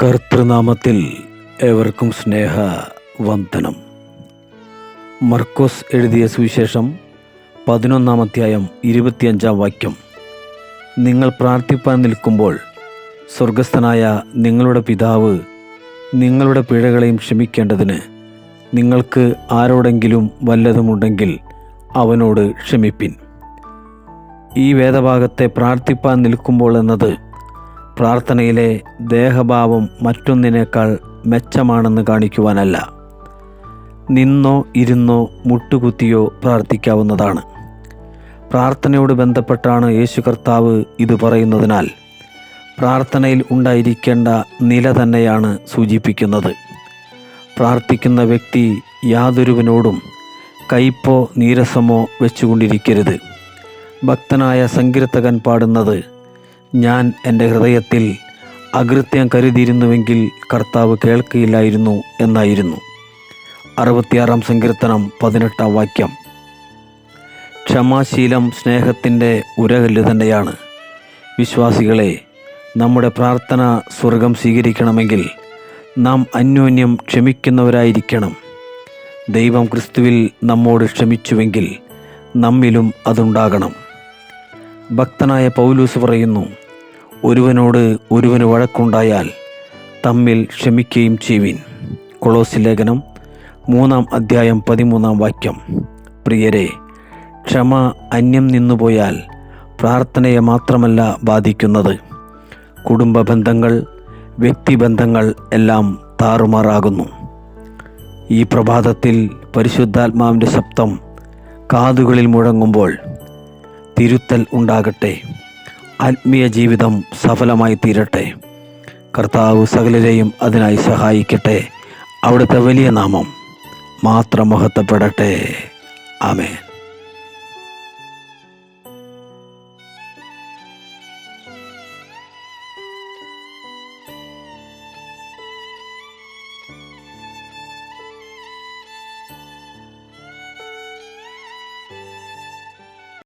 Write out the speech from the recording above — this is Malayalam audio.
കർത്തൃനാമത്തിൽ ഏവർക്കും സ്നേഹ വന്ദനം. മർക്കോസ് എഴുതിയ സുവിശേഷം 11-ാം അധ്യായം 25-ാം വാക്യം. നിങ്ങൾ പ്രാർത്ഥിപ്പാൻ നിൽക്കുമ്പോൾ സ്വർഗസ്ഥനായ നിങ്ങളുടെ പിതാവ് നിങ്ങളുടെ പിഴകളെയും ക്ഷമിക്കേണ്ടതിന് നിങ്ങൾക്ക് ആരോടെങ്കിലും വല്ലതുമുണ്ടെങ്കിൽ അവനോട് ക്ഷമിപ്പിൻ. ഈ വേദഭാഗത്തെ പ്രാർത്ഥിപ്പാൻ നിൽക്കുമ്പോൾ എന്നത് പ്രാർത്ഥനയിലെ ദേഹഭാവം മറ്റൊന്നിനേക്കാൾ മെച്ചമാണെന്ന് കാണിക്കുവാനല്ല, നിന്നോ ഇരുന്നോ മുട്ടുകുത്തിയോ പ്രാർത്ഥിക്കാവുന്നതാണ്. പ്രാർത്ഥനയോട് ബന്ധപ്പെട്ടാണ് യേശു കർത്താവ് ഇത് പറയുന്നതിനാൽ പ്രാർത്ഥനയിൽ ഉണ്ടായിരിക്കേണ്ട നില തന്നെയാണ് സൂചിപ്പിക്കുന്നത്. പ്രാർത്ഥിക്കുന്ന വ്യക്തി യാതൊരുവനോടും കയ്പോ നീരസമോ വെച്ചുകൊണ്ടിരിക്കരുത്. ഭക്തനായ സങ്കീർത്തകൻ പാടുന്നത്, ഞാൻ എൻ്റെ ഹൃദയത്തിൽ അകൃത്യം കരുതിയിരുന്നുവെങ്കിൽ കർത്താവ് കേൾക്കുകയില്ലായിരുന്നു എന്നായിരുന്നു. 66-ാം സങ്കീർത്തനം 18-ാം വാക്യം. ക്ഷമാശീലം സ്നേഹത്തിൻ്റെ ഉരകല്ല് തന്നെയാണ്. വിശ്വാസികളെ, നമ്മുടെ പ്രാർത്ഥന സ്വർഗം സ്വീകരിക്കണമെങ്കിൽ നാം അന്യോന്യം ക്ഷമിക്കുന്നവരായിരിക്കണം. ദൈവം ക്രിസ്തുവിൽ നമ്മോട് ക്ഷമിച്ചുവെങ്കിൽ നമ്മിലും അതുണ്ടാകണം. ഭക്തനായ പൗലോസ് പറയുന്നു, ഒരുവനോട് ഒരുവന് വഴക്കുണ്ടായാൽ തമ്മിൽ ക്ഷമിക്കുകയും ചെയ്യുവിൻ. കൊളോസ്യ ലേഖനം 3-ാം അധ്യായം 13-ാം വാക്യം. പ്രിയരെ, ക്ഷമ അന്യം നിന്നുപോയാൽ പ്രാർത്ഥനയെ മാത്രമല്ല ബാധിക്കുന്നത്, കുടുംബ ബന്ധങ്ങൾ, വ്യക്തിബന്ധങ്ങൾ എല്ലാം താറുമാറാകുന്നു. ഈ പ്രഭാതത്തിൽ പരിശുദ്ധാത്മാവിൻ്റെ ശബ്ദം കാതുകളിൽ മുഴങ്ങുമ്പോൾ തിരുത്തൽ ഉണ്ടാകട്ടെ. ആത്മീയ ജീവിതം സഫലമായി തീരട്ടെ. കർത്താവ് സകലരെയും അതിനായി സഹായിക്കട്ടെ. അവിടുത്തെ വലിയ നാമം മാത്രം മഹത്വപ്പെടട്ടെ. ആമേൻ.